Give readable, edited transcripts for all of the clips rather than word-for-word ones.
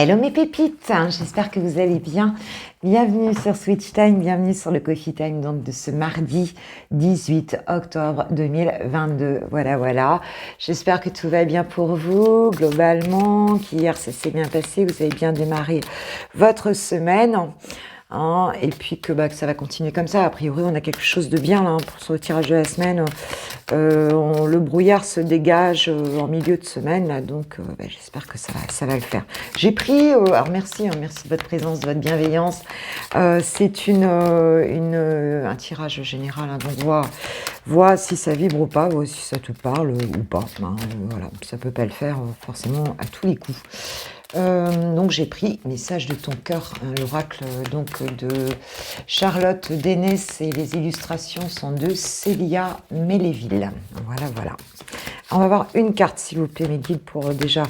Hello mes pépites, j'espère que vous allez bien. Bienvenue sur Switch Time, bienvenue sur le Coffee Time donc de ce mardi 18 octobre 2022. Voilà. J'espère que tout va bien pour vous, globalement, qu'hier ça s'est bien passé, vous avez bien démarré votre semaine. Et puis que ça va continuer comme ça. A priori, on a quelque chose de bien là, pour sur le tirage de la semaine. Le brouillard se dégage en milieu de semaine, là, donc j'espère que ça va le faire. J'ai pris, alors merci de votre présence, de votre bienveillance. C'est un tirage général, donc vois si ça vibre ou pas, vois si ça te parle ou pas. Voilà, ça peut pas le faire forcément à tous les coups. Donc j'ai pris Message de ton cœur, l'oracle donc de Charlotte Dénès et les illustrations sont de Célia Méléville. Voilà. On va voir une carte s'il vous plaît mes guides pour déjà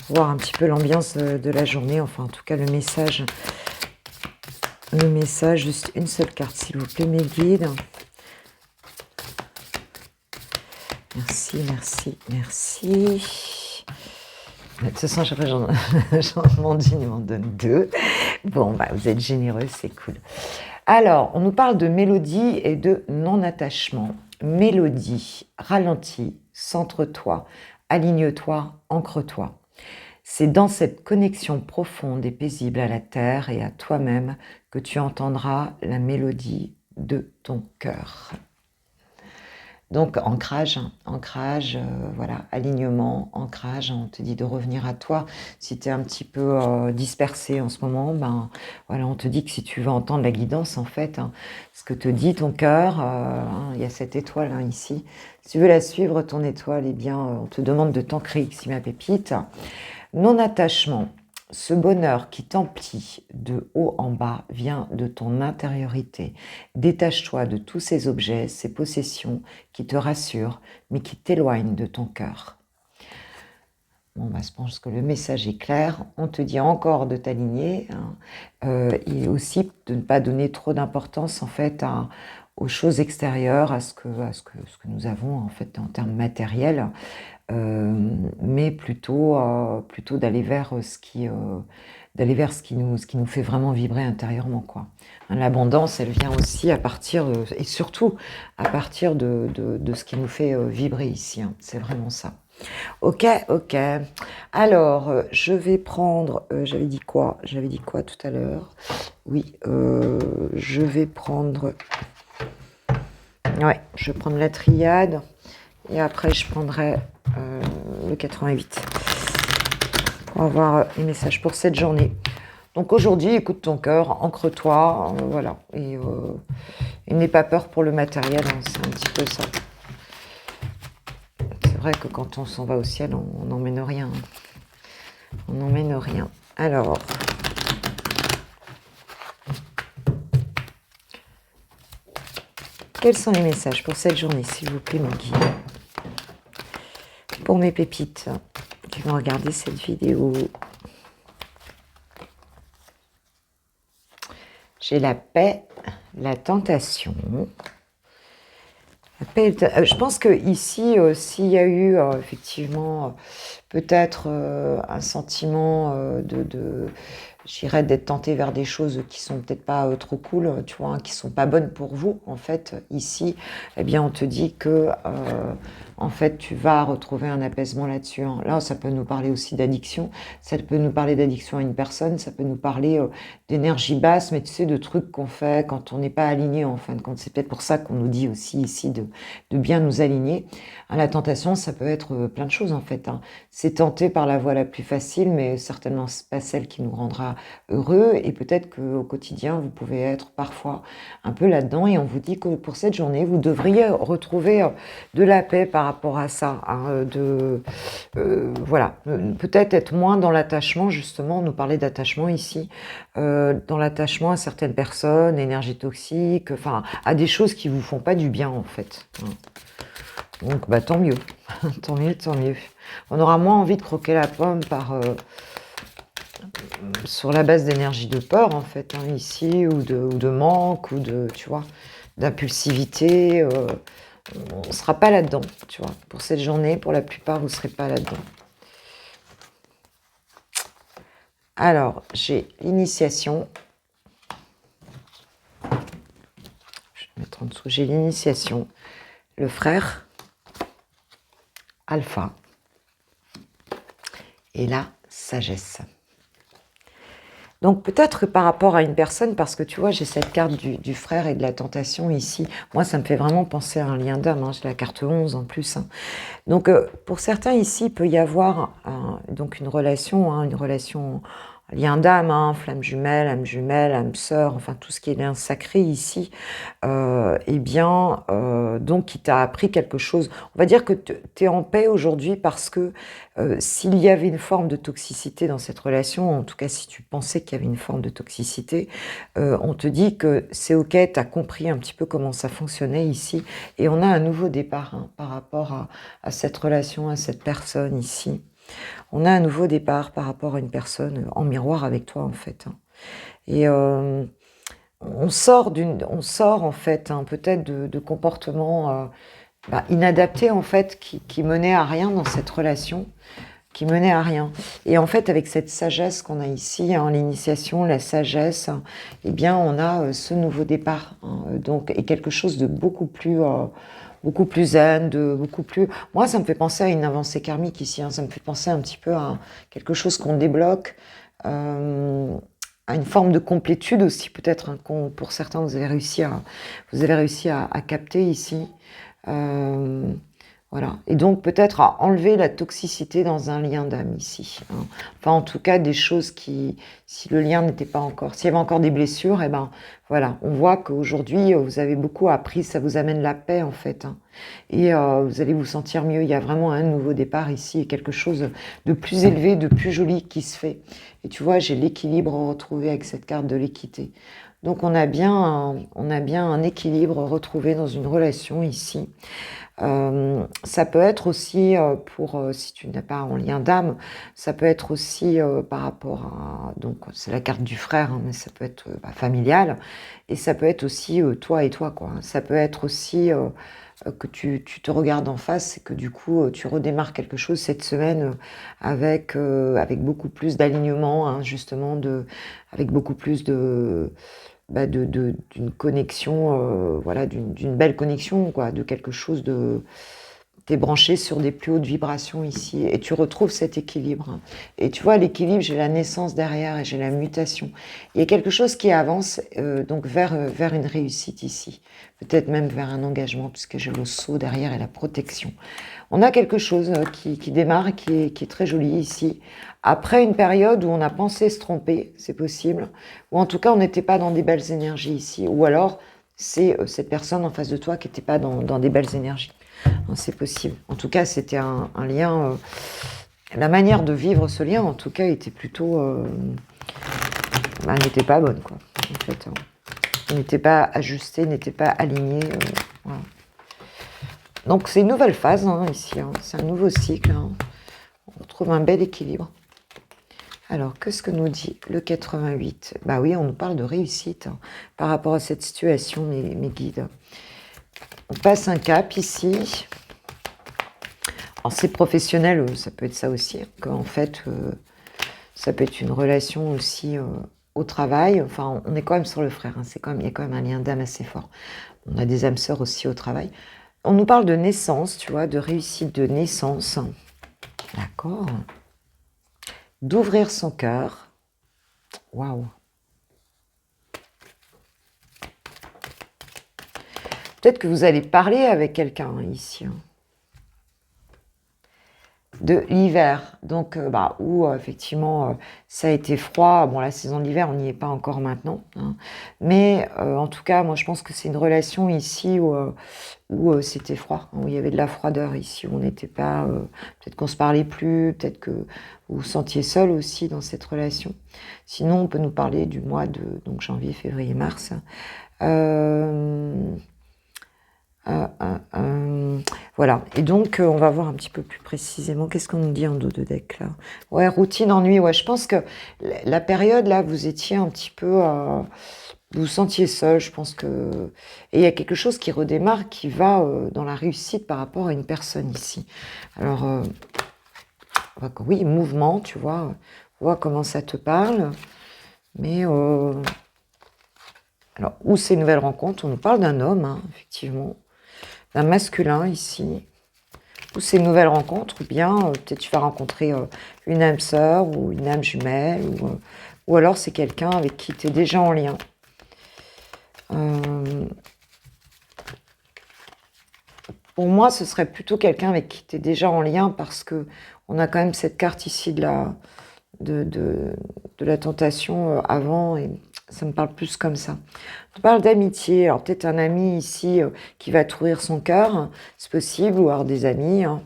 voir un petit peu l'ambiance de la journée, enfin en tout cas le message, juste une seule carte s'il vous plaît mes guides. Merci. De toute façon, chaque fois, j'en demande une, il m'en donne deux. Bon, vous êtes généreux, c'est cool. Alors, on nous parle de mélodie et de non-attachement. Mélodie, ralentis, centre-toi, aligne-toi, ancre-toi. C'est dans cette connexion profonde et paisible à la terre et à toi-même que tu entendras la mélodie de ton cœur. Donc ancrage, voilà, alignement, ancrage, on te dit de revenir à toi. Si tu es un petit peu dispersé en ce moment, voilà, on te dit que si tu veux entendre la guidance, en fait, ce que te dit ton cœur, il y a cette étoile ici. Si tu veux la suivre, ton étoile, on te demande de t'ancrer ici, ma pépite. Non-attachement. Ce bonheur qui t'emplit de haut en bas vient de ton intériorité. Détache-toi de tous ces objets, ces possessions qui te rassurent, mais qui t'éloignent de ton cœur. Bon, je pense que le message est clair. On te dit encore de t'aligner et aussi de ne pas donner trop d'importance en fait aux choses extérieures, à ce que nous avons en fait en termes matériels. Mais plutôt d'aller vers ce qui nous fait vraiment vibrer intérieurement, quoi. L'abondance, elle vient aussi à partir et surtout à partir de ce qui nous fait vibrer ici. C'est vraiment ça. Ok. Alors, je vais prendre. J'avais dit quoi tout à l'heure? Oui, je vais prendre. Ouais, je vais prendre la triade. Et après, je prendrai le 88 pour avoir les messages pour cette journée. Donc aujourd'hui, écoute ton cœur, ancre-toi, voilà. Et n'aie pas peur pour le matériel, c'est un petit peu ça. C'est vrai que quand on s'en va au ciel, on n'emmène rien. On n'emmène rien. Alors... quels sont les messages pour cette journée, s'il vous plaît, mon guide? Pour mes pépites qui vont regarder cette vidéo. J'ai la paix, la tentation. La paix, je pense que ici, s'il y a eu effectivement peut-être un sentiment j'irais d'être tenté vers des choses qui sont peut-être pas trop cool, tu vois, qui sont pas bonnes pour vous, en fait, ici, on te dit que, en fait, tu vas retrouver un apaisement là-dessus. Là, ça peut nous parler aussi d'addiction, ça peut nous parler d'addiction à une personne, ça peut nous parler d'énergie basse, mais tu sais, de trucs qu'on fait quand on n'est pas aligné, en fin de compte. C'est peut-être pour ça qu'on nous dit aussi ici de bien nous aligner. La tentation, ça peut être plein de choses, en fait. C'est tenter par la voie la plus facile, mais certainement pas celle qui nous rendra heureux, et peut-être qu'au quotidien vous pouvez être parfois un peu là-dedans, et on vous dit que pour cette journée vous devriez retrouver de la paix par rapport à ça, voilà, peut-être être moins dans l'attachement, justement, on nous parlait d'attachement ici, dans l'attachement à certaines personnes, énergie toxique, enfin à des choses qui vous font pas du bien, en fait. Donc tant mieux. tant mieux. On aura moins envie de croquer la pomme sur la base d'énergie de peur, en fait, ici, ou de manque, ou tu vois, d'impulsivité. On ne sera pas là-dedans, tu vois. Pour cette journée, pour la plupart, vous ne serez pas là-dedans. Alors, j'ai l'initiation. Je vais mettre en dessous. J'ai l'initiation, le frère, alpha, et la sagesse. Donc peut-être par rapport à une personne, parce que tu vois, j'ai cette carte du frère et de la tentation ici. Moi, ça me fait vraiment penser à un lien d'âme. Hein. J'ai la carte 11 en plus. Hein. Donc pour certains ici, il peut y avoir donc une relation lien d'âme, hein, flamme jumelle, âme sœur, enfin tout ce qui est lien sacré ici. Eh bien, donc qui t'a appris quelque chose. On va dire que tu es en paix aujourd'hui parce que s'il y avait une forme de toxicité dans cette relation, en tout cas si tu pensais qu'il y avait une forme de toxicité, on te dit que c'est ok, tu as compris un petit peu comment ça fonctionnait ici, et on a un nouveau départ hein, par rapport à cette relation, à cette personne ici. On a un nouveau départ par rapport à une personne en miroir avec toi en fait. Hein. Et on sort en fait hein, peut-être de comportements inadaptés en fait qui menaient à rien dans cette relation, qui menaient à rien. Et en fait avec cette sagesse qu'on a ici, hein, l'initiation, la sagesse, eh bien on a ce nouveau départ hein, donc et quelque chose de beaucoup plus zen, beaucoup plus. Moi ça me fait penser à une avancée karmique ici. Hein, ça me fait penser un petit peu à quelque chose qu'on débloque. À une forme de complétude aussi peut-être hein, pour certains vous avez réussi à capter ici voilà et donc peut-être à enlever la toxicité dans un lien d'âme ici hein. Enfin en tout cas des choses qui si le lien n'était pas encore s'il y avait encore des blessures et ben voilà on voit qu'aujourd'hui vous avez beaucoup appris, ça vous amène la paix en fait hein. Et vous allez vous sentir mieux, il y a vraiment un nouveau départ ici et quelque chose de plus élevé, de plus joli qui se fait. Et tu vois, j'ai l'équilibre retrouvé avec cette carte de l'équité. Donc on a bien un équilibre retrouvé dans une relation ici. Ça peut être aussi pour si tu n'as pas en lien d'âme, ça peut être aussi par rapport à donc c'est la carte du frère, hein, mais ça peut être familial et ça peut être aussi toi et toi quoi. Ça peut être aussi que tu te regardes en face et que du coup tu redémarres quelque chose cette semaine avec beaucoup plus d'alignement, hein, justement avec beaucoup plus d'une connexion, voilà, d'une belle connexion, quoi, de quelque chose de... T'es branché sur des plus hautes vibrations ici et tu retrouves cet équilibre. Hein. Et tu vois, l'équilibre, j'ai la naissance derrière et j'ai la mutation. Il y a quelque chose qui avance donc vers une réussite ici. Peut-être même vers un engagement puisque j'ai le saut derrière et la protection. On a quelque chose qui démarre et qui est très joli ici. Après une période où on a pensé se tromper, c'est possible. Ou en tout cas, on n'était pas dans des belles énergies ici. Ou alors, c'est cette personne en face de toi qui n'était pas dans des belles énergies. C'est possible. En tout cas, c'était un lien. La manière de vivre ce lien, en tout cas, était plutôt. N'était pas bonne, quoi. En fait, n'était pas ajustée, n'était pas alignée. Voilà. Donc, c'est une nouvelle phase hein, ici. Hein. C'est un nouveau cycle. Hein. On retrouve un bel équilibre. Alors, qu'est-ce que nous dit le 88 ? Bah oui, on nous parle de réussite hein, par rapport à cette situation, mes guides. On passe un cap ici. Alors c'est professionnel, ça peut être ça aussi, hein, qu'en fait, ça peut être une relation aussi au travail. Enfin, on est quand même sur le frère, hein, il y a quand même un lien d'âme assez fort. On a des âmes sœurs aussi au travail. On nous parle de naissance, tu vois, de réussite de naissance. D'accord. D'ouvrir son cœur. Waouh. Peut-être que vous allez parler avec quelqu'un hein, ici. Hein. De l'hiver, donc où effectivement ça a été froid. Bon, la saison de l'hiver, on n'y est pas encore maintenant, hein. Mais en tout cas, moi je pense que c'est une relation ici où c'était froid, hein, où il y avait de la froideur ici, où on n'était pas, peut-être qu'on se parlait plus, peut-être que vous vous sentiez seul aussi dans cette relation. Sinon, on peut nous parler du mois de donc janvier, février, mars. Voilà, et donc on va voir un petit peu plus précisément qu'est-ce qu'on nous dit en dos de deck là. Ouais, routine, ennui, ouais, je pense que la période là, vous étiez un petit peu, vous vous sentiez seul, je pense que... Et il y a quelque chose qui redémarre, qui va dans la réussite par rapport à une personne ici. Alors, oui, mouvement, tu vois, vois comment ça te parle. Mais, alors, où ces nouvelles rencontres? On nous parle d'un homme, hein, effectivement. D'un masculin, ici. Ou ces nouvelles rencontres, ou bien peut-être tu vas rencontrer une âme sœur ou une âme jumelle, ou alors c'est quelqu'un avec qui tu es déjà en lien. Pour moi, ce serait plutôt quelqu'un avec qui tu es déjà en lien parce que on a quand même cette carte ici de la tentation avant et ça me parle plus comme ça. On parle d'amitié, alors peut-être un ami ici qui va t'ouvrir son cœur, c'est possible, ou alors des amis, hein.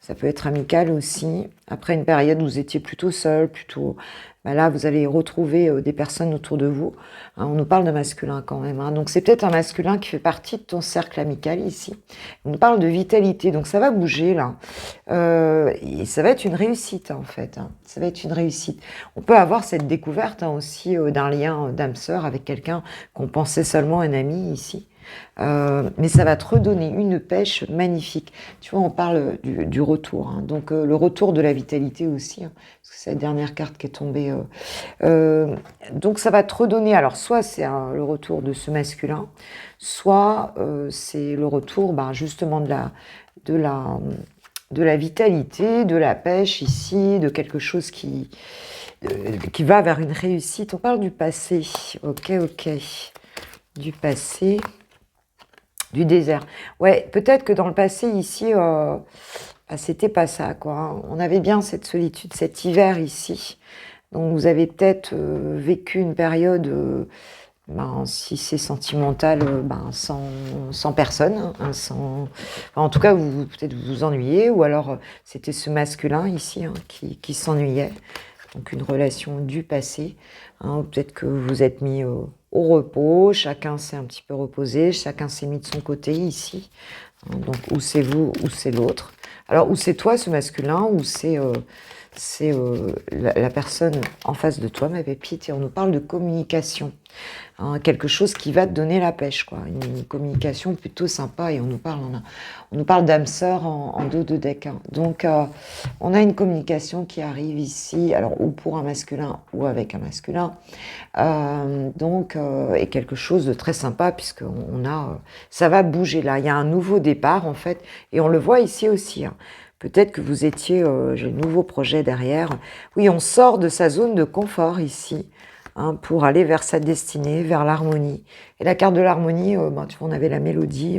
Ça peut être amical aussi. Après une période où vous étiez plutôt seul, plutôt... Ben là, vous allez retrouver des personnes autour de vous. Hein, on nous parle de masculin quand même. Hein. Donc c'est peut-être un masculin qui fait partie de ton cercle amical ici. On nous parle de vitalité, donc ça va bouger là. Et ça va être une réussite en fait. Hein. Ça va être une réussite. On peut avoir cette découverte hein, aussi d'un lien d'âme-sœur avec quelqu'un qu'on pensait seulement un ami ici. Mais ça va te redonner une pêche magnifique. Tu vois, on parle du retour. Hein. Donc, le retour de la vitalité aussi, hein, parce que c'est la dernière carte qui est tombée. Donc, ça va te redonner. Alors, soit c'est le retour de ce masculin, soit c'est le retour justement de la vitalité, de la pêche ici, de quelque chose qui va vers une réussite. On parle du passé. Ok. Du passé. Du désert. Ouais, peut-être que dans le passé, ici, c'était pas ça, quoi. Hein. On avait bien cette solitude, cet hiver ici. Donc, vous avez peut-être vécu une période, si c'est sentimental, sans personne. Hein, en tout cas, peut-être vous vous ennuyez, ou alors c'était ce masculin ici hein, qui s'ennuyait. Donc, une relation du passé. Hein, peut-être que vous vous êtes mis au repos, chacun s'est un petit peu reposé, chacun s'est mis de son côté ici. Hein, donc, ou c'est vous, ou c'est l'autre. Alors, ou c'est toi, ce masculin, ou c'est la personne en face de toi, ma pépite, et on nous parle de communication. Hein, quelque chose qui va te donner la pêche, quoi. Une communication plutôt sympa, et on nous parle d'âme sœur en dos de deck. Hein. Donc, on a une communication qui arrive ici, alors ou pour un masculin ou avec un masculin, et quelque chose de très sympa puisque ça va bouger là. Il y a un nouveau départ en fait, et on le voit ici aussi. Hein. Peut-être que vous étiez, j'ai le nouveau projet derrière. Oui, on sort de sa zone de confort ici. Hein, pour aller vers sa destinée, vers l'harmonie. Et la carte de l'harmonie, tu vois, on avait la mélodie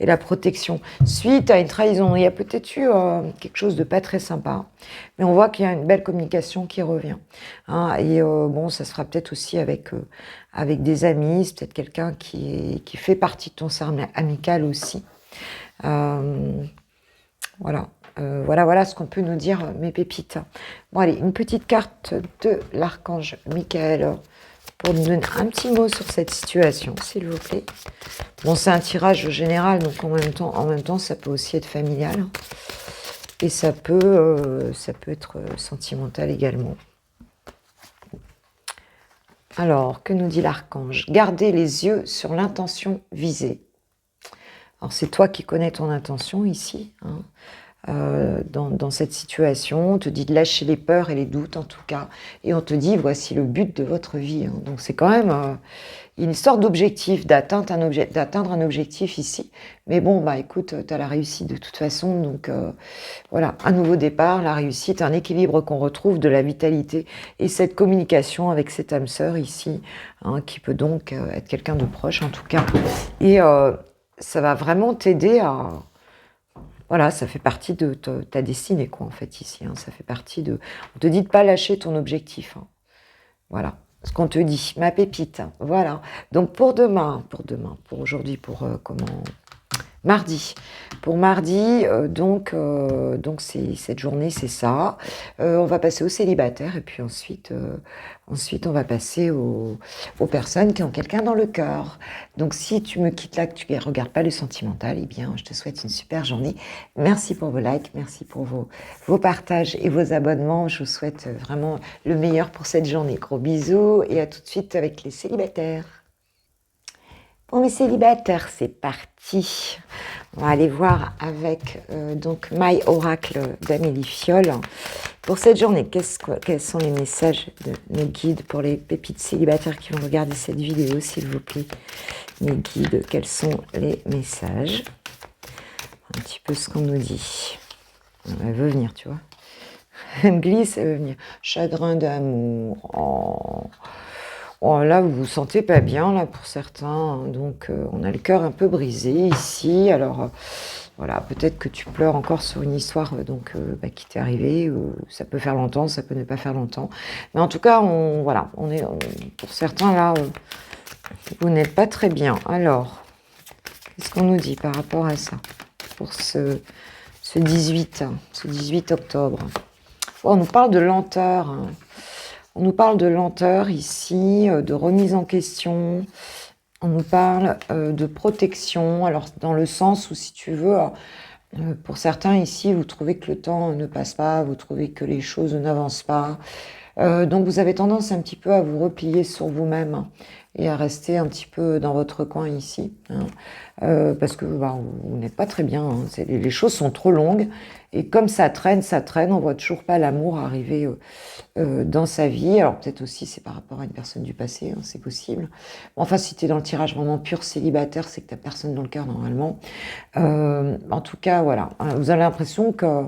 et la protection. Suite à une trahison, il y a peut-être eu quelque chose de pas très sympa, mais on voit qu'il y a une belle communication qui revient. Hein, et ça sera peut-être aussi avec des amis, c'est peut-être quelqu'un qui fait partie de ton cercle amical aussi. Voilà. Voilà ce qu'on peut nous dire, mes pépites. Bon, allez, une petite carte de l'archange Michael pour nous donner un petit mot sur cette situation, s'il vous plaît. Bon, c'est un tirage général, donc en même temps, ça peut aussi être familial. Et ça peut être sentimental également. Alors, que nous dit l'archange? Gardez les yeux sur l'intention visée. Alors, c'est toi qui connais ton intention ici, hein. Dans cette situation, on te dit de lâcher les peurs et les doutes en tout cas, et on te dit voici le but de votre vie. Hein. Donc c'est quand même une sorte d'objectif, d'atteindre un objectif ici. Mais bon, écoute, tu as la réussite de toute façon, donc voilà, un nouveau départ, la réussite, un équilibre qu'on retrouve, de la vitalité et cette communication avec cette âme sœur ici, hein, qui peut donc être quelqu'un de proche en tout cas. Et ça va vraiment t'aider à... Voilà, ça fait partie de ta destinée, quoi, en fait, ici. Hein. Ça fait partie de... On te dit de pas lâcher ton objectif. Hein. Voilà, ce qu'on te dit, ma pépite. Voilà. Donc, pour aujourd'hui, comment... Mardi. Pour mardi, donc c'est cette journée, c'est ça. On va passer aux célibataires et puis ensuite on va passer aux personnes qui ont quelqu'un dans le cœur. Donc si tu me quittes là, que tu ne regardes pas le sentimental, eh bien je te souhaite une super journée. Merci pour vos likes, merci pour vos partages et vos abonnements. Je vous souhaite vraiment le meilleur pour cette journée. Gros bisous et à tout de suite avec les célibataires. Pour mes célibataires, c'est parti. On va aller voir avec donc My Oracle d'Amélie Fiol. Pour cette journée, quels sont les messages de nos guides pour les pépites célibataires qui vont regarder cette vidéo, s'il vous plaît? Mes guides, quels sont les messages? Un petit peu ce qu'on nous dit. Elle veut venir, tu vois. Elle glisse, elle veut venir. Chagrin d'amour. Oh. Oh, là, vous vous sentez pas bien, là, pour certains. Donc, on a le cœur un peu brisé ici. Alors, voilà, peut-être que tu pleures encore sur une histoire qui t'est arrivée. Ça peut faire longtemps, ça peut ne pas faire longtemps. Mais en tout cas, pour certains, là, vous n'êtes pas très bien. Alors, qu'est-ce qu'on nous dit par rapport à ça? Pour ce 18 octobre. Oh, on nous parle de lenteur. Hein. On nous parle de lenteur ici, de remise en question. On nous parle de protection. Alors, dans le sens où, si tu veux, pour certains ici, vous trouvez que le temps ne passe pas, vous trouvez que les choses n'avancent pas. Donc, vous avez tendance un petit peu à vous replier sur vous-même et à rester un petit peu dans votre coin ici. Hein. Parce que vous n'êtes pas très bien. Hein. Les choses sont trop longues. Et comme ça traîne, on voit toujours pas l'amour arriver dans sa vie. Alors peut-être aussi c'est par rapport à une personne du passé, hein, c'est possible. Enfin, si tu es dans le tirage vraiment pur célibataire, c'est que tu n'as personne dans le cœur normalement. En tout cas, voilà. Vous avez l'impression que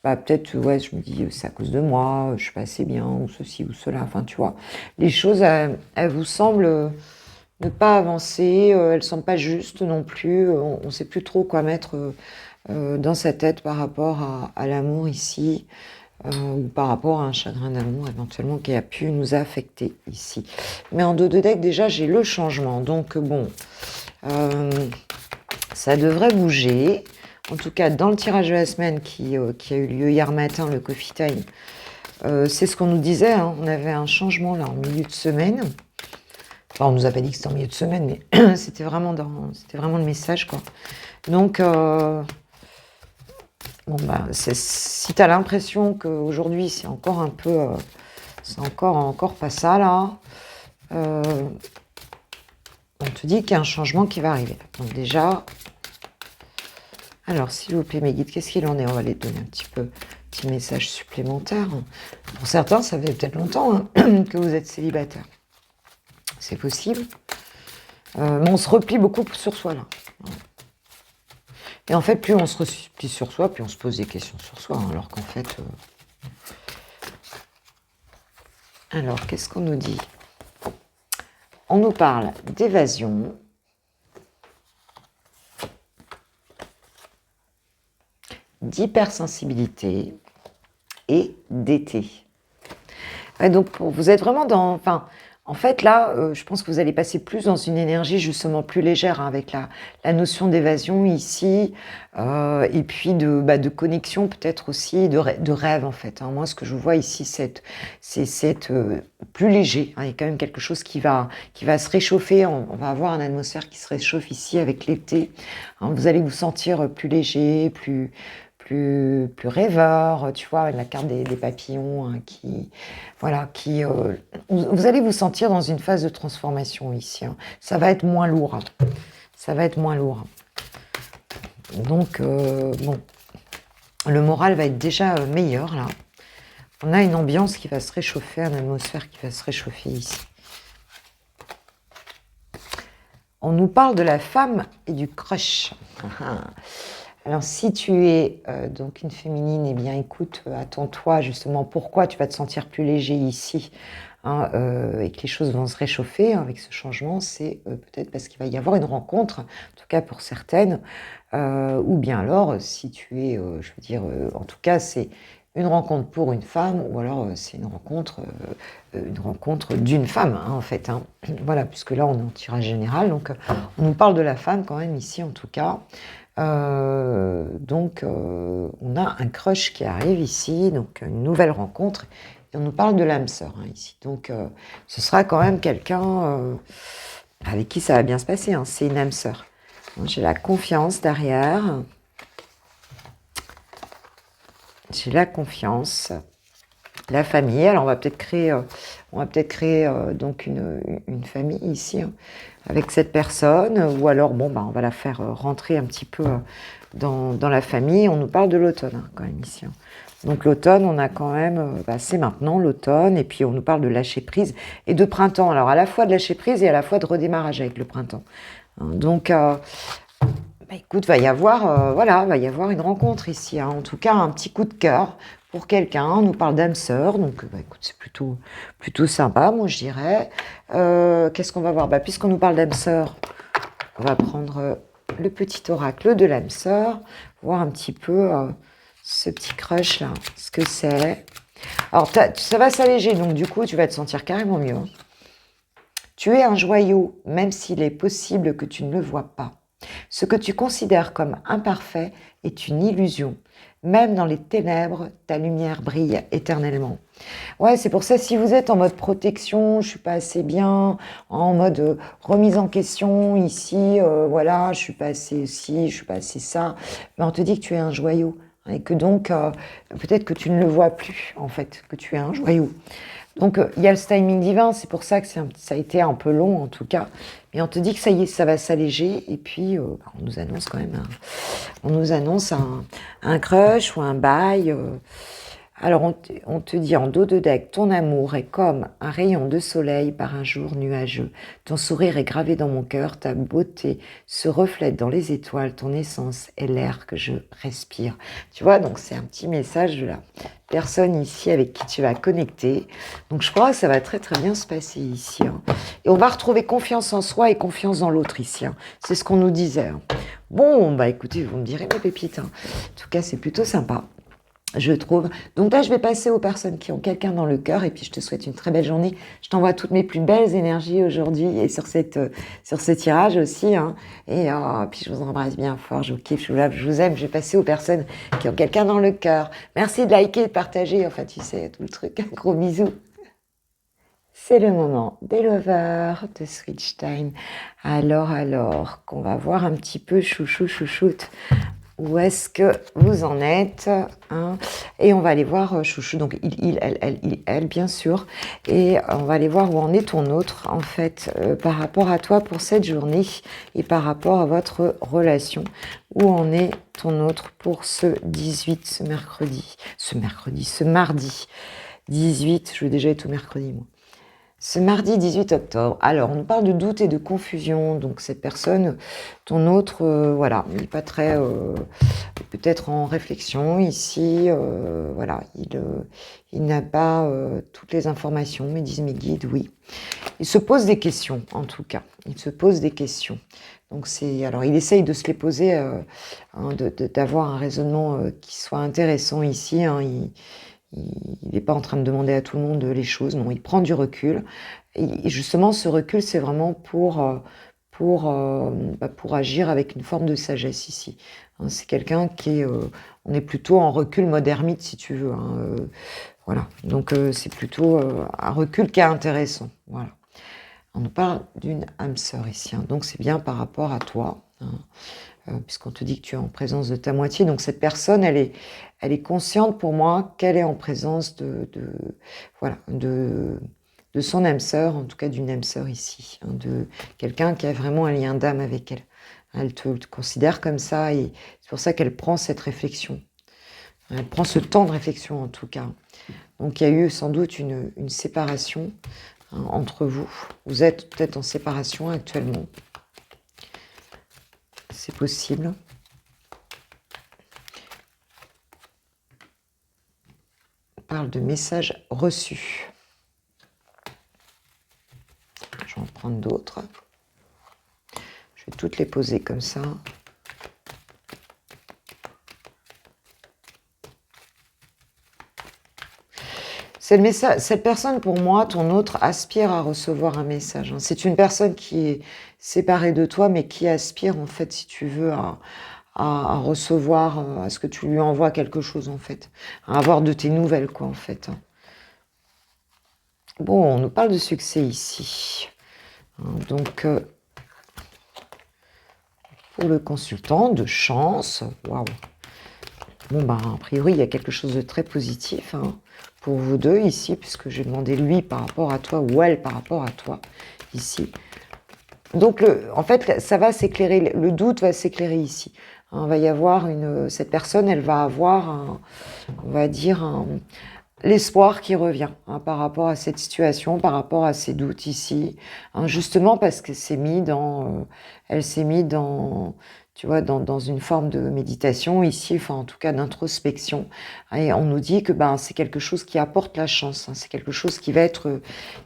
peut-être, je me dis, c'est à cause de moi, je suis pas assez bien, ou ceci ou cela. Enfin, tu vois, les choses, elles vous semblent ne pas avancer, elles sont pas justes non plus. On ne sait plus trop quoi mettre dans sa tête par rapport à l'amour ici, ou par rapport à un chagrin d'amour éventuellement qui a pu nous affecter ici. Mais en dos de deck, déjà, j'ai le changement. Donc, ça devrait bouger. En tout cas, dans le tirage de la semaine qui a eu lieu hier matin, le Coffee Time, c'est ce qu'on nous disait. Hein, on avait un changement là en milieu de semaine. Enfin, on nous a pas dit que c'était en milieu de semaine, mais c'était vraiment le message, quoi. Donc, si tu as l'impression qu'aujourd'hui, c'est encore un peu... c'est encore pas ça, là. On te dit qu'il y a un changement qui va arriver. Donc déjà... Alors, s'il vous plaît, mes guides, qu'est-ce qu'il en est? On va les donner un petit message supplémentaire. Pour certains, ça fait peut-être longtemps hein, que vous êtes célibataire. C'est possible. Mais on se replie beaucoup sur soi, là. Et en fait, plus on se replie sur soi, plus on se pose des questions sur soi. Hein, alors qu'en fait... Alors, qu'est-ce qu'on nous dit? On nous parle d'évasion. D'hypersensibilité et d'été. Ouais, donc, vous êtes vraiment dans... Enfin, en fait, là, je pense que vous allez passer plus dans une énergie justement plus légère, hein, avec la notion d'évasion ici, et puis de connexion peut-être aussi, de rêve en fait. Hein. Moi, ce que je vois ici, c'est plus léger. Hein. Il y a quand même quelque chose qui va se réchauffer. On va avoir une atmosphère qui se réchauffe ici avec l'été. Hein. Vous allez vous sentir plus léger, plus rêveur, tu vois, avec la carte des papillons, hein, vous allez vous sentir dans une phase de transformation ici. Hein. Ça va être moins lourd. Hein. Ça va être moins lourd. Donc, le moral va être déjà meilleur, là. On a une ambiance qui va se réchauffer, une atmosphère qui va se réchauffer ici. On nous parle de la femme et du crush. Alors, si tu es donc une féminine, eh bien, écoute, attends-toi justement pourquoi tu vas te sentir plus léger ici, hein, et que les choses vont se réchauffer, hein, avec ce changement. C'est peut-être parce qu'il va y avoir une rencontre, en tout cas pour certaines, ou bien alors, si tu es, en tout cas, c'est une rencontre pour une femme, ou alors c'est une rencontre d'une femme, hein, en fait. Hein. Voilà, puisque là, on est en tirage général, donc on nous parle de la femme quand même ici, en tout cas. On a un crush qui arrive ici, donc une nouvelle rencontre, et on nous parle de l'âme sœur hein, ici. Donc, ce sera quand même quelqu'un avec qui ça va bien se passer. Hein. C'est une âme sœur. J'ai la confiance derrière. J'ai la confiance. La famille, alors on va peut-être créer donc une famille ici hein, avec cette personne, ou alors bon, bah, on va la faire rentrer un petit peu dans la famille. On nous parle de l'automne hein, quand même ici. Hein. Donc l'automne, on a quand même, bah, c'est maintenant l'automne, et puis on nous parle de lâcher prise et de printemps. Alors à la fois de lâcher prise et à la fois de redémarrage avec le printemps. Hein, donc bah, écoute, voilà, va y avoir une rencontre ici. Hein. En tout cas, un petit coup de cœur pour quelqu'un. On nous parle d'âme sœur, donc bah, écoute, c'est plutôt sympa, moi je dirais. Qu'est-ce qu'on va voir bah, puisqu'on nous parle d'âme sœur, on va prendre le petit oracle de l'âme sœur, voir un petit peu ce petit crush là, ce que c'est. Alors ça va s'alléger, donc du coup, tu vas te sentir carrément mieux. Hein. Tu es un joyau, même s'il est possible que tu ne le vois pas. Ce que tu considères comme imparfait est une illusion. Même dans les ténèbres, ta lumière brille éternellement. Ouais, c'est pour ça, si vous êtes en mode protection, je suis pas assez bien, en mode remise en question, ici, voilà, je suis pas assez ci, je suis pas assez ça, mais on te dit que tu es un joyau. Hein, et que donc, peut-être que tu ne le vois plus, en fait, que tu es un joyau. Donc, il y a le timing divin, c'est pour ça que ça a été un peu long, en tout cas. Mais on te dit que ça y est, ça va s'alléger. Et puis, bah, on nous annonce quand même un crush ou un bail. Alors, on te dit en dos de deck, ton amour est comme un rayon de soleil par un jour nuageux. Ton sourire est gravé dans mon cœur, ta beauté se reflète dans les étoiles, ton essence est l'air que je respire. Tu vois, donc c'est un petit message de la personne ici avec qui tu vas connecter. Donc, je crois que ça va très très bien se passer ici. Hein. Et on va retrouver confiance en soi et confiance dans l'autre ici. Hein. C'est ce qu'on nous disait. Hein. Bon, bah écoutez, vous me direz mes pépites. Hein. En tout cas, c'est plutôt sympa. Je trouve. Donc là, je vais passer aux personnes qui ont quelqu'un dans le cœur et puis je te souhaite une très belle journée. Je t'envoie toutes mes plus belles énergies aujourd'hui et sur ce tirage aussi. Hein. Et puis je vous embrasse bien fort, je vous kiffe, je vous love, je vous aime. Je vais passer aux personnes qui ont quelqu'un dans le cœur. Merci de liker, de partager, enfin tu sais, tout le truc. Un gros bisou. C'est le moment des lovers de Switch Time. Alors, qu'on va voir un petit peu chouchoute. Où est-ce que vous en êtes hein. Et on va aller voir chouchou, donc elle, bien sûr. Et on va aller voir où en est ton autre, en fait, par rapport à toi pour cette journée et par rapport à votre relation. Où en est ton autre pour ce 18, ce mardi 18, je vais déjà être au mercredi, moi. Ce mardi 18 octobre. Alors, on nous parle de doute et de confusion. Donc, cette personne, ton autre, voilà, il n'est pas très, peut-être en réflexion ici. Voilà, il n'a pas toutes les informations, mais disent mes guides, oui. Il se pose des questions, en tout cas. Il se pose des questions. Donc, alors, il essaye de se les poser, hein, d'avoir un raisonnement qui soit intéressant ici. Hein, il n'est pas en train de demander à tout le monde les choses, non, il prend du recul. Et justement, ce recul, c'est vraiment pour agir avec une forme de sagesse ici. Hein, c'est quelqu'un qui est... on est plutôt en recul mode ermite, si tu veux. Hein, voilà, donc c'est plutôt un recul qui est intéressant. Voilà. On nous parle d'une âme sœur ici, hein, donc c'est bien par rapport à toi. Hein. Puisqu'on te dit que tu es en présence de ta moitié. Donc cette personne, elle est consciente pour moi qu'elle est en présence de son âme sœur, en tout cas d'une âme sœur ici, hein, de quelqu'un qui a vraiment un lien d'âme avec elle. Elle te considère comme ça et c'est pour ça qu'elle prend cette réflexion. Elle prend ce temps de réflexion en tout cas. Donc il y a eu sans doute une séparation hein, entre vous. Vous êtes peut-être en séparation actuellement. C'est possible. On parle de messages reçus. Je vais en prendre d'autres. Je vais toutes les poser comme ça. Cette personne, pour moi, ton autre, aspire à recevoir un message. Hein. C'est une personne qui est séparée de toi, mais qui aspire, en fait, si tu veux, à recevoir, à ce que tu lui envoies quelque chose, en fait. À avoir de tes nouvelles, quoi, en fait. Hein. Bon, on nous parle de succès ici. Hein, donc, pour le consultant, de chance. Waouh. Bon, ben, a priori, il y a quelque chose de très positif hein, pour vous deux ici, puisque j'ai demandé lui par rapport à toi ou elle par rapport à toi ici. Donc, en fait, ça va s'éclairer, le doute va s'éclairer ici. Hein, va y avoir cette personne, elle va avoir, on va dire, l'espoir qui revient hein, par rapport à cette situation, par rapport à ses doutes ici, hein, justement parce que elle s'est mise dans, tu vois, dans une forme de méditation ici, enfin en tout cas d'introspection. Et on nous dit que ben c'est quelque chose qui apporte la chance, hein, c'est quelque chose qui va être,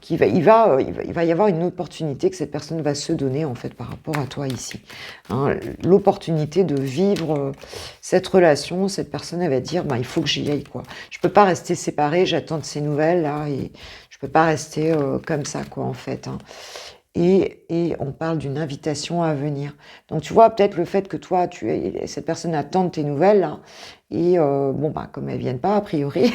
il va y avoir une opportunité que cette personne va se donner en fait par rapport à toi ici. Hein, l'opportunité de vivre cette relation, cette personne elle va dire ben il faut que j'y aille quoi. Je peux pas rester séparée, j'attends de ces nouvelles là et je peux pas rester comme ça quoi en fait. Hein. Et on parle d'une invitation à venir. Donc tu vois peut-être le fait que toi cette personne attend de tes nouvelles là, et bon bah comme elles viennent pas a priori,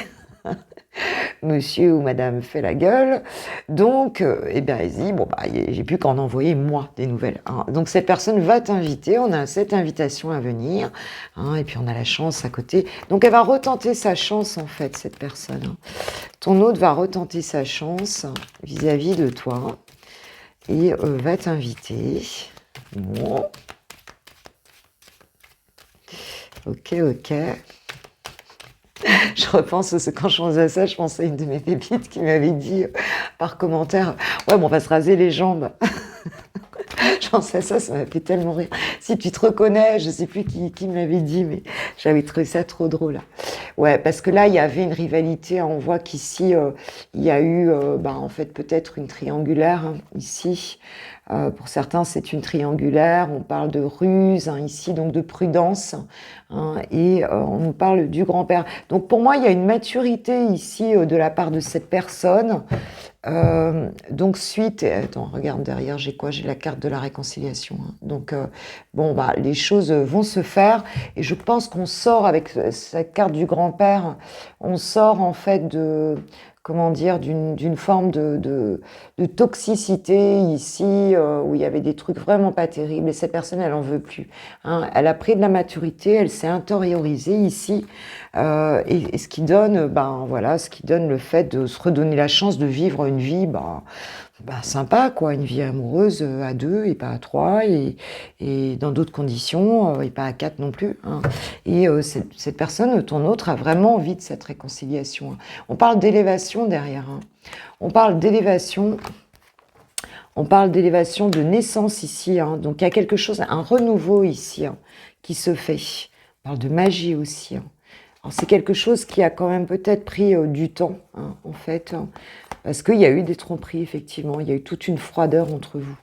monsieur ou madame fait la gueule, donc eh bien elle dit bon bah j'ai plus qu'à en envoyer moi des nouvelles. Hein. Donc cette personne va t'inviter, on a cette invitation à venir, hein, et puis on a la chance à côté. Donc elle va retenter sa chance en fait cette personne. Hein. Ton hôte va retenter sa chance vis-à-vis de toi et va t'inviter. Bon. Ok. Je repense, quand je pensais à ça, je pensais à une de mes pépites qui m'avait dit par commentaire « Ouais, bon, on va se raser les jambes ». Je pensais à ça, ça m'a fait tellement rire. Si tu te reconnais, je sais plus qui me l'avait dit, mais j'avais trouvé ça trop drôle. Ouais, parce que là, il y avait une rivalité. Hein, on voit qu'ici, il y a eu, en fait, peut-être une triangulaire hein, ici. Pour certains, c'est une triangulaire. On parle de ruse hein, ici, donc de prudence. Hein, et on nous parle du grand-père. Donc pour moi, il y a une maturité ici de la part de cette personne. Donc suite, attends, regarde derrière, j'ai quoi? J'ai la carte de la réconciliation. Hein. Donc bon, bah les choses vont se faire et je pense qu'on sort avec cette carte du grand-père, on sort en fait de, comment dire, d'une forme de toxicité ici où il y avait des trucs vraiment pas terribles et cette personne, elle en veut plus. Hein. Elle a pris de la maturité, elle s'est intériorisée ici. Et ce qui donne, voilà, ce qui donne le fait de se redonner la chance de vivre une vie, sympa, quoi, une vie amoureuse à deux et pas à trois, et dans d'autres conditions, et pas à quatre non plus. Hein. Et cette personne, ton autre, a vraiment envie de cette réconciliation. Hein. On parle d'élévation derrière. Hein. On parle d'élévation. On parle d'élévation de naissance ici. Hein. Donc il y a quelque chose, un renouveau ici hein, qui se fait. On parle de magie aussi. Hein. Alors c'est quelque chose qui a quand même peut-être pris du temps, hein, en fait, hein, parce qu'il y a eu des tromperies, effectivement, il y a eu toute une froideur entre vous.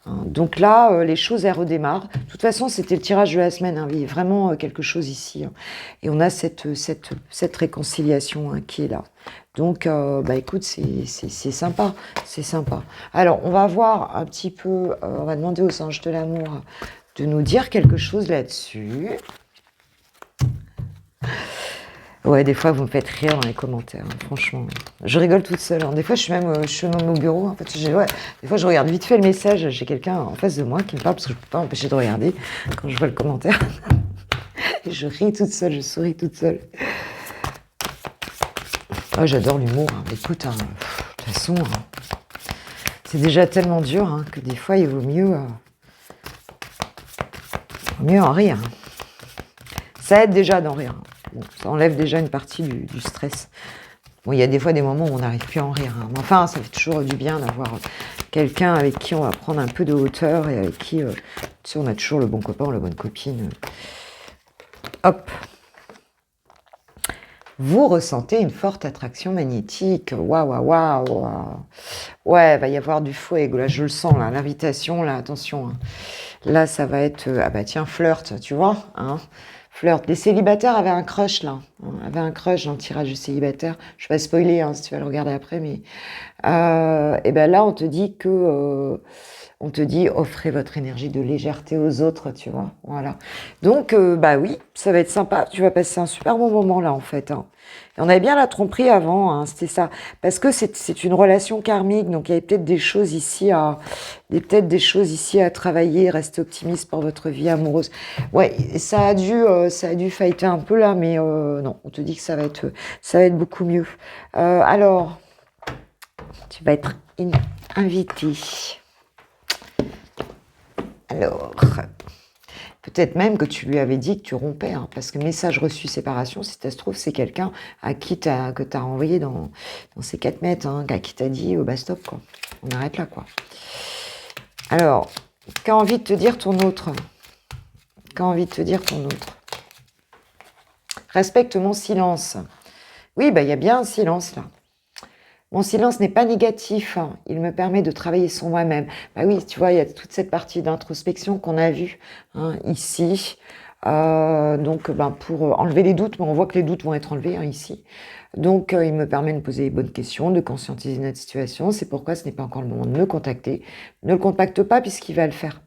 Hein. Donc là, les choses, elles redémarrent. De toute façon, c'était le tirage de la semaine, hein, il y a vraiment quelque chose ici. Hein. Et on a cette réconciliation hein, qui est là. Donc, écoute, c'est sympa, c'est sympa. Alors, on va voir un petit peu, on va demander aux anges de l'amour de nous dire quelque chose là-dessus. Ouais, des fois, vous me faites rire dans les commentaires, hein, franchement. Je rigole toute seule. Hein. Des fois, je suis même au bureau. En fait, des fois, je regarde vite fait le message. J'ai quelqu'un en face de moi qui me parle parce que je ne peux pas m'empêcher de regarder quand je vois le commentaire. Et je ris toute seule, je souris toute seule. Oh, j'adore l'humour. Hein. Écoute, hein, de toute façon, hein, c'est déjà tellement dur hein, que des fois, il vaut mieux en rire. Hein. Ça aide déjà d'en rire. Hein. Bon, ça enlève déjà une partie du stress. Bon, il y a des fois des moments où on n'arrive plus à en rire. Hein. Mais enfin, ça fait toujours du bien d'avoir quelqu'un avec qui on va prendre un peu de hauteur et avec qui, tu sais, on a toujours le bon copain ou la bonne copine. Hop. Vous ressentez une forte attraction magnétique. Waouh. Ouais, il va y avoir du fouet. Là, je le sens, là. L'invitation, là, attention. Hein. Là, ça va être... flirt, tu vois hein. Flirt. Les célibataires avaient un crush, là. Avaient un crush dans le tirage du célibataire. Je vais pas spoiler, hein, si tu vas le regarder après, mais Et ben là, on te dit offrez votre énergie de légèreté aux autres, tu vois. Voilà. Donc, bah oui, ça va être sympa. Tu vas passer un super bon moment là, en fait. Hein. Et on avait bien la tromperie avant, hein, c'était ça. Parce que c'est une relation karmique, donc il y avait peut-être peut-être des choses ici à travailler. Restez optimiste pour votre vie amoureuse. Ouais, ça a dû fighter un peu là, mais non, on te dit que ça va être beaucoup mieux. Alors, tu vas être invité. Alors, peut-être même que tu lui avais dit que tu rompais, hein, parce que message reçu séparation, si ça se trouve, c'est quelqu'un que tu as envoyé dans ces 4 mètres, hein, à qui t'a dit bah stop, quoi. On arrête là, quoi. Alors, qu'a envie de te dire ton autre? Qu'a envie de te dire ton autre? Respecte mon silence. Oui, bah il y a bien un silence là. Mon silence n'est pas négatif, hein. Il me permet de travailler sur moi-même. Bah oui, tu vois, il y a toute cette partie d'introspection qu'on a vue hein, ici. Donc, ben, pour enlever les doutes, mais on voit que les doutes vont être enlevés hein, ici. Donc, il me permet de poser les bonnes questions, de conscientiser notre situation. C'est pourquoi ce n'est pas encore le moment de me contacter. Ne le contacte pas puisqu'il va le faire.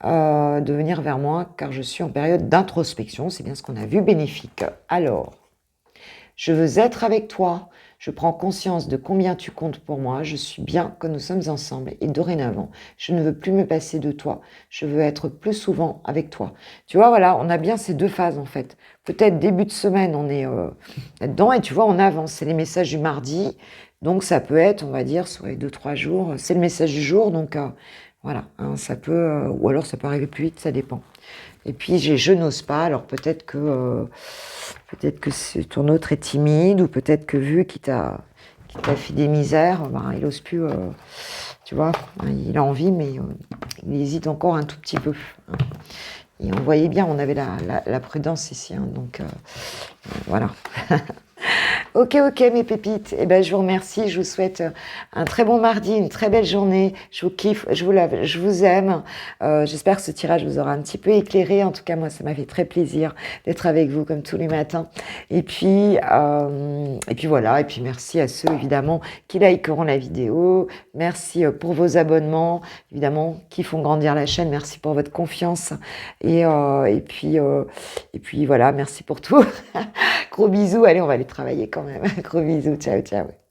De venir vers moi, car je suis en période d'introspection. C'est bien ce qu'on a vu, bénéfique. Alors, je veux être avec toi. Je prends conscience de combien tu comptes pour moi. Je suis bien que nous sommes ensemble. Et dorénavant, je ne veux plus me passer de toi. Je veux être plus souvent avec toi. Tu vois, voilà, on a bien ces deux phases en fait. Peut-être début de semaine, on est là-dedans. Et tu vois, on avance. C'est les messages du mardi. Donc ça peut être, on va dire, sur les 2-3 jours. C'est le message du jour. Donc voilà, hein, ça peut... ou alors ça peut arriver plus vite, ça dépend. Et puis je n'ose pas, alors peut-être que ton autre est timide, ou peut-être que vu qu'il t'a fait des misères, ben, il n'ose plus, tu vois, il a envie, mais il hésite encore un tout petit peu. Hein. Et on voyait bien, on avait la prudence ici, hein, donc voilà. Ok, mes pépites. Eh ben, je vous remercie. Je vous souhaite un très bon mardi, une très belle journée. Je vous kiffe, je vous aime. J'espère que ce tirage vous aura un petit peu éclairé. En tout cas, moi, ça m'a fait très plaisir d'être avec vous comme tous les matins. Et puis voilà. Et puis merci à ceux évidemment qui likeront la vidéo. Merci pour vos abonnements, évidemment, qui font grandir la chaîne. Merci pour votre confiance. Et puis voilà. Merci pour tout. Gros bisous. Allez, on va aller travailler quand même. Gros bisous. Ciao, ciao.